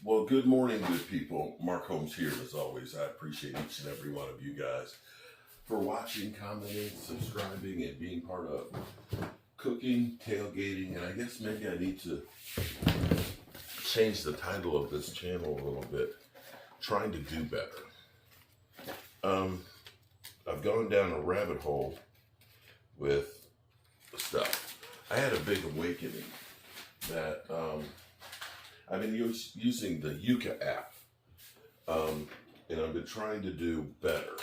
Well, good morning, good people. Mark Holmes here, as always. I appreciate each and every one of you guys for watching, commenting, subscribing, and being part of cooking, tailgating, and I guess maybe I need to change the title of this channel a little bit. Trying to do better. I've gone down a rabbit hole with stuff. I had a big awakening that I've been using the Yuka app, and I've been trying to do better,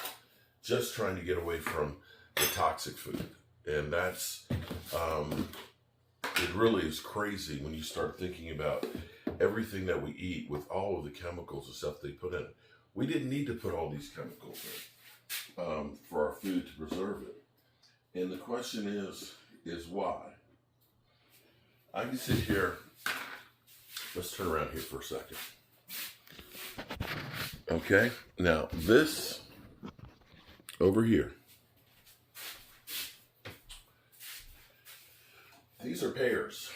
just trying to get away from the toxic food. And that's, it really is crazy when you start thinking about everything that we eat with all of the chemicals and stuff they put in. We didn't need to put all these chemicals in for our food to preserve it. And the question is why? I can sit here. Let's turn around here for a second. Okay, now this over here, these are pears.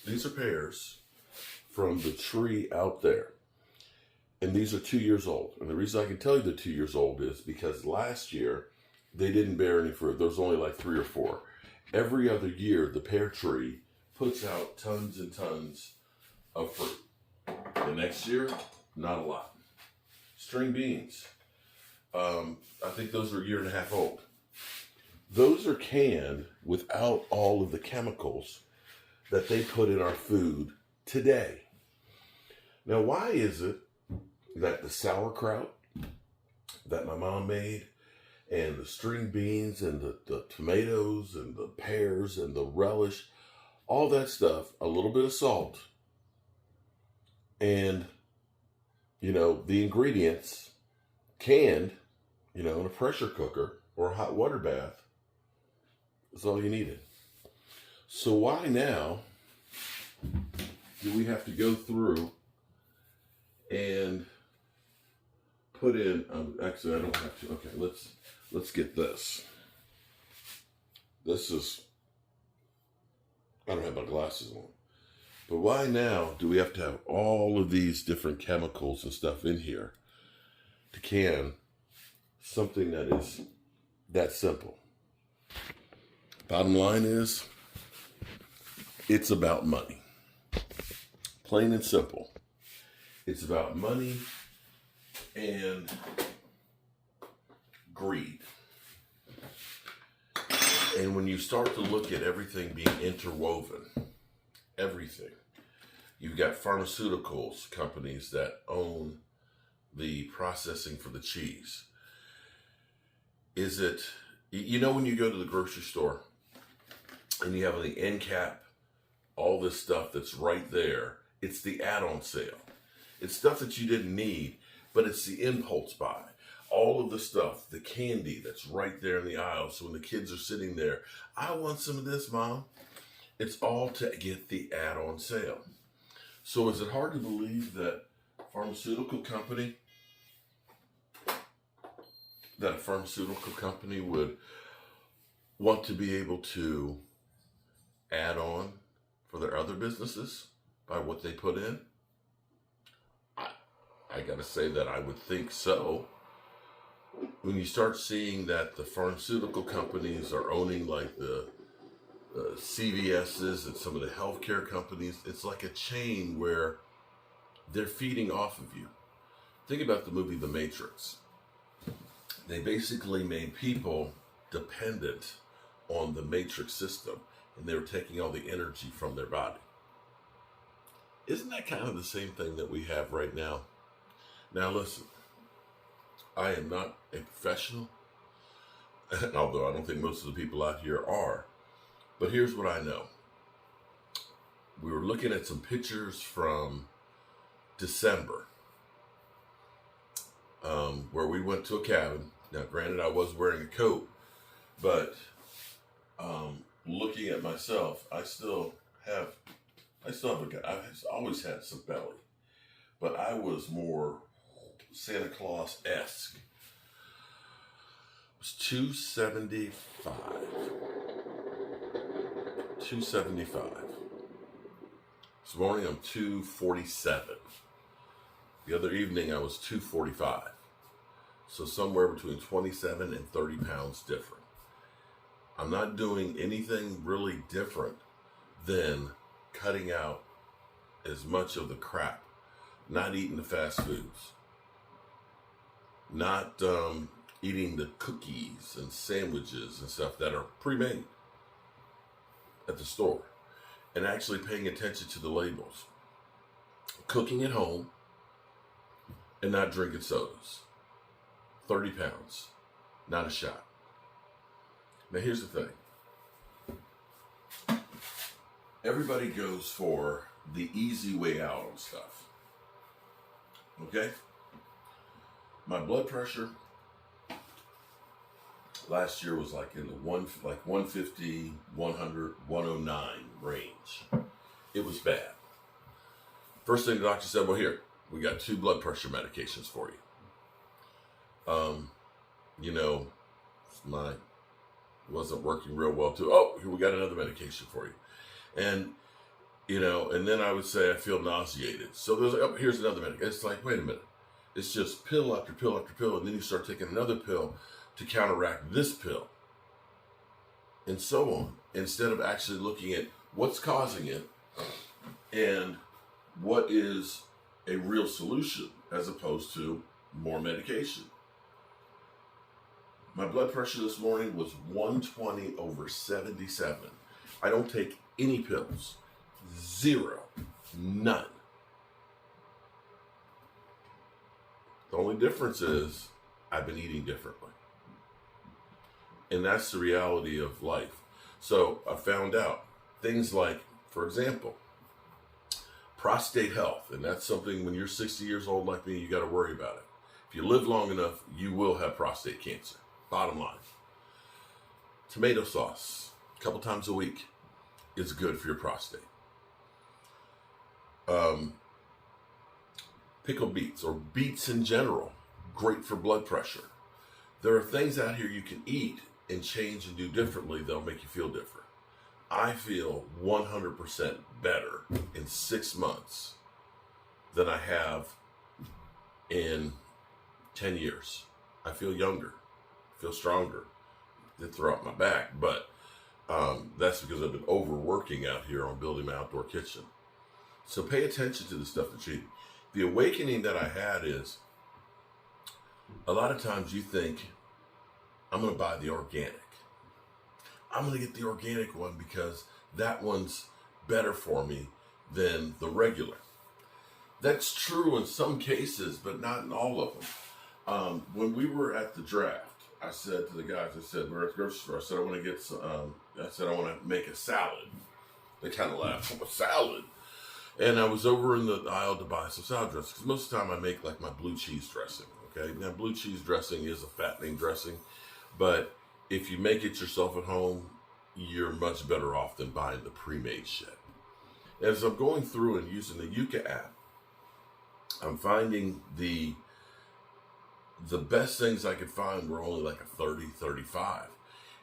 These are pears from the tree out there. And these are 2 years old. And the reason I can tell you they're 2 years old is because last year they didn't bear any fruit. There was only like 3 or 4. Every other year, the pear tree puts out tons and tons of fruit. The next year, not a lot. String beans. I think those are 1.5 years old. Those are canned without all of the chemicals that they put in our food today. Now, why is it that the sauerkraut that my mom made and the string beans and the tomatoes and the pears and the relish, all that stuff, a little bit of salt, and, the ingredients canned, in a pressure cooker or a hot water bath is all you needed. So why now do we have to go through and put in, actually I don't have to, okay, let's get this. This is, I don't have my glasses on. But why now do we have to have all of these different chemicals and stuff in here to can something that is that simple? Bottom line is, it's about money. Plain and simple. It's about money and greed. And when you start to look at everything being interwoven, everything, you've got pharmaceuticals companies that own the processing for the cheese. Is it, when you go to the grocery store and you have on the end cap all this stuff that's right there, it's the add-on sale. It's stuff that you didn't need, but it's the impulse buy. All of the stuff, the candy that's right there in the aisle. So when the kids are sitting there, I want some of this, Mom. It's all to get the add-on sale. So is it hard to believe that a pharmaceutical company would want to be able to add on for their other businesses by what they put in? I gotta say that I would think so. When you start seeing that the pharmaceutical companies are owning like the CVS's and some of the healthcare companies, it's like a chain where they're feeding off of you. Think about the movie The Matrix. They basically made people dependent on the Matrix system, and they were taking all the energy from their body. Isn't that kind of the same thing that we have right now? Now listen, I am not a professional, although I don't think most of the people out here are. But here's what I know. We were looking at some pictures from December, where we went to a cabin. Now, granted, I was wearing a coat, but looking at myself, I still have I've always had some belly, but I was more Santa Claus-esque. It was 275. This morning I'm 247. The other evening I was 245. So somewhere between 27 and 30 pounds different. I'm not doing anything really different than cutting out as much of the crap, not eating the fast foods, not eating the cookies and sandwiches and stuff that are pre-made at the store, and actually paying attention to the labels, cooking at home, and not drinking sodas. 30 pounds, not a shot. Now here's the thing. Everybody goes for the easy way out on stuff. Okay? My blood pressure last year was like in the 150, 100, 109 range. It was bad. First thing the doctor said, well, here, we got 2 blood pressure medications for you. Wasn't working real well too. Oh, here we got another medication for you. And then I would say I feel nauseated. So there's like, oh, here's another medication. It's like, wait a minute. It's just pill after pill after pill, and then you start taking another pill to counteract this pill, and so on, instead of actually looking at what's causing it and what is a real solution as opposed to more medication. My blood pressure this morning was 120/77. I don't take any pills. 0. None. The only difference is I've been eating differently. And that's the reality of life. So I found out things like, for example, prostate health. And that's something when you're 60 years old like me, you got to worry about it. If you live long enough, you will have prostate cancer. Bottom line. Tomato sauce, a couple times a week, is good for your prostate. Pickled beets, or beets in general, great for blood pressure. There are things out here you can eat and change and do differently that'll make you feel different. I feel 100% better in 6 months than I have in 10 years. I feel younger, feel stronger. Did throw out my back, but that's because I've been overworking out here on building my outdoor kitchen. So pay attention to the stuff that you eat. The awakening that I had is, a lot of times you think, I'm going to buy the organic. I'm going to get the organic one because that one's better for me than the regular. That's true in some cases, but not in all of them. When we were at the draft, I said to the guys, we're at the grocery store. I said, I want to get some, I want to make a salad. They kind of laughed, a salad? And I was over in the aisle to buy some salad dressing, because most of the time I make like my blue cheese dressing, okay? Now, blue cheese dressing is a fattening dressing, but if you make it yourself at home, you're much better off than buying the pre-made shit. As I'm going through and using the Yuka app, I'm finding the best things I could find were only like a 30, 35.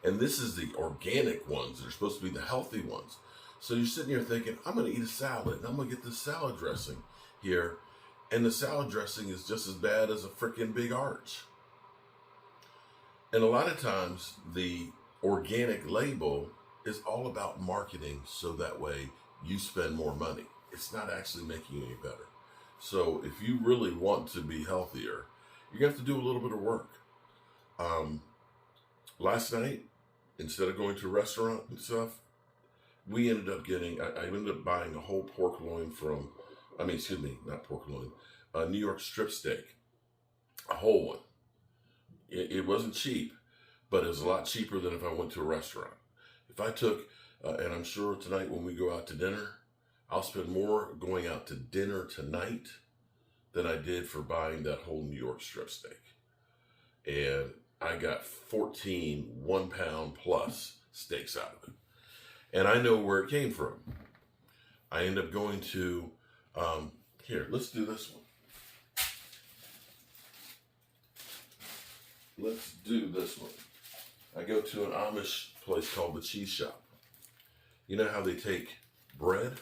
And this is the organic ones that are supposed to be the healthy ones. So you're sitting here thinking, I'm going to eat a salad, and I'm going to get this salad dressing here. And the salad dressing is just as bad as a freaking big arch. And a lot of times, the organic label is all about marketing, so that way you spend more money. It's not actually making you any better. So if you really want to be healthier, you're going to have to do a little bit of work. Last night, instead of going to a restaurant and stuff, we ended up getting, I ended up buying a whole pork loin from, not pork loin, a New York strip steak, a whole one. It wasn't cheap, but it was a lot cheaper than if I went to a restaurant. If I took, and I'm sure tonight when we go out to dinner, I'll spend more going out to dinner tonight than I did for buying that whole New York strip steak. And I got 14 1-pound plus steaks out of it. And I know where it came from. I end up going to, here, let's do this one. Let's do this one. I go to an Amish place called the Cheese Shop. You know how they take bread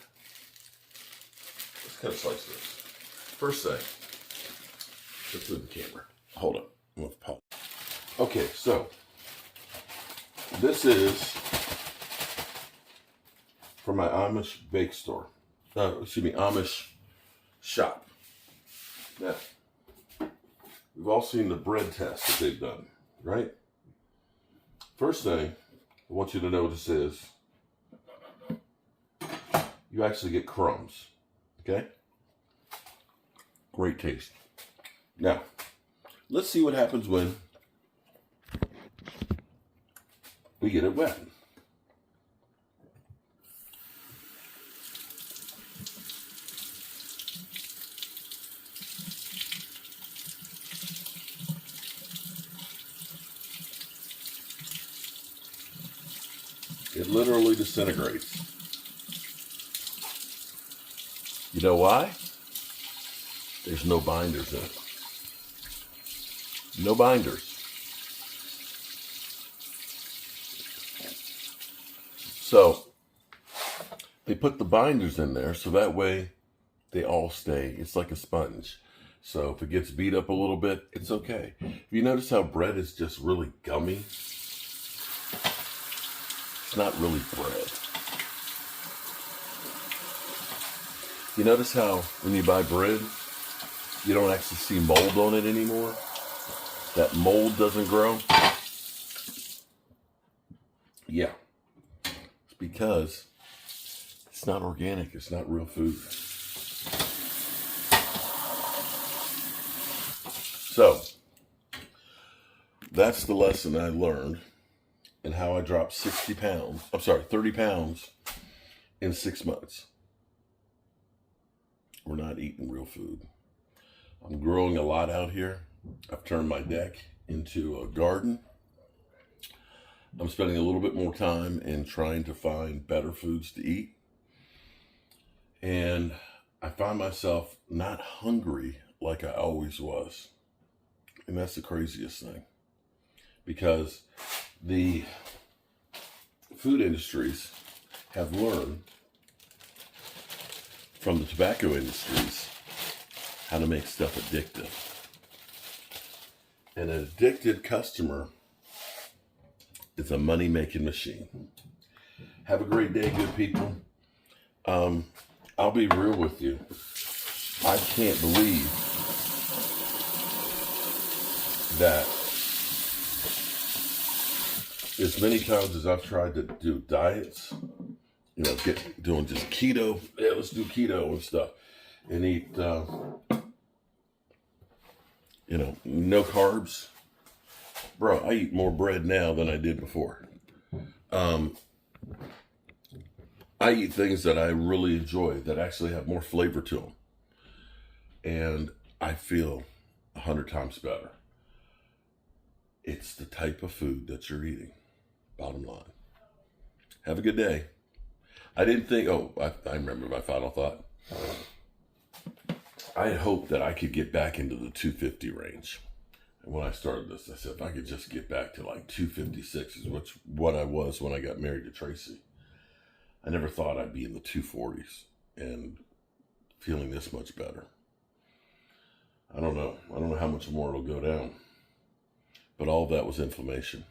let's cut a slice of this. First thing, let's move the camera. Hold up. I'm going to pause. Okay, so this is from my Amish bake store. Amish shop. Now, we've all seen the bread test that they've done, right? First thing, I want you to know this is, you actually get crumbs, okay? Great taste. Now, let's see what happens when we get it wet. It literally disintegrates. You know why? There's no binders in it. No binders. So they put the binders in there so that way they all stay. It's like a sponge. So if it gets beat up a little bit, it's okay. You notice how bread is just really gummy? It's not really bread. You notice how when you buy bread, you don't actually see mold on it anymore? That mold doesn't grow? Yeah. It's because it's not organic. It's not real food. So, that's the lesson I learned and how I dropped 30 pounds in 6 months. We're not eating real food. I'm growing a lot out here. I've turned my deck into a garden. I'm spending a little bit more time in trying to find better foods to eat. And I find myself not hungry like I always was. And that's the craziest thing. Because the food industries have learned from the tobacco industries how to make stuff addictive. And an addicted customer is a money-making machine. Have a great day, good people. I'll be real with you. I can't believe that as many times as I've tried to do diets, doing just keto, let's do keto and stuff, and eat, no carbs. Bro, I eat more bread now than I did before. I eat things that I really enjoy that actually have more flavor to them. And I feel 100 times better. It's the type of food that you're eating. Bottom line. Have a good day. I didn't think, I remember my final thought. I had hoped that I could get back into the 250 range. And when I started this, I said, if I could just get back to like 256 is what I was when I got married to Tracy. I never thought I'd be in the 240s and feeling this much better. I don't know how much more it'll go down. But all of that was inflammation.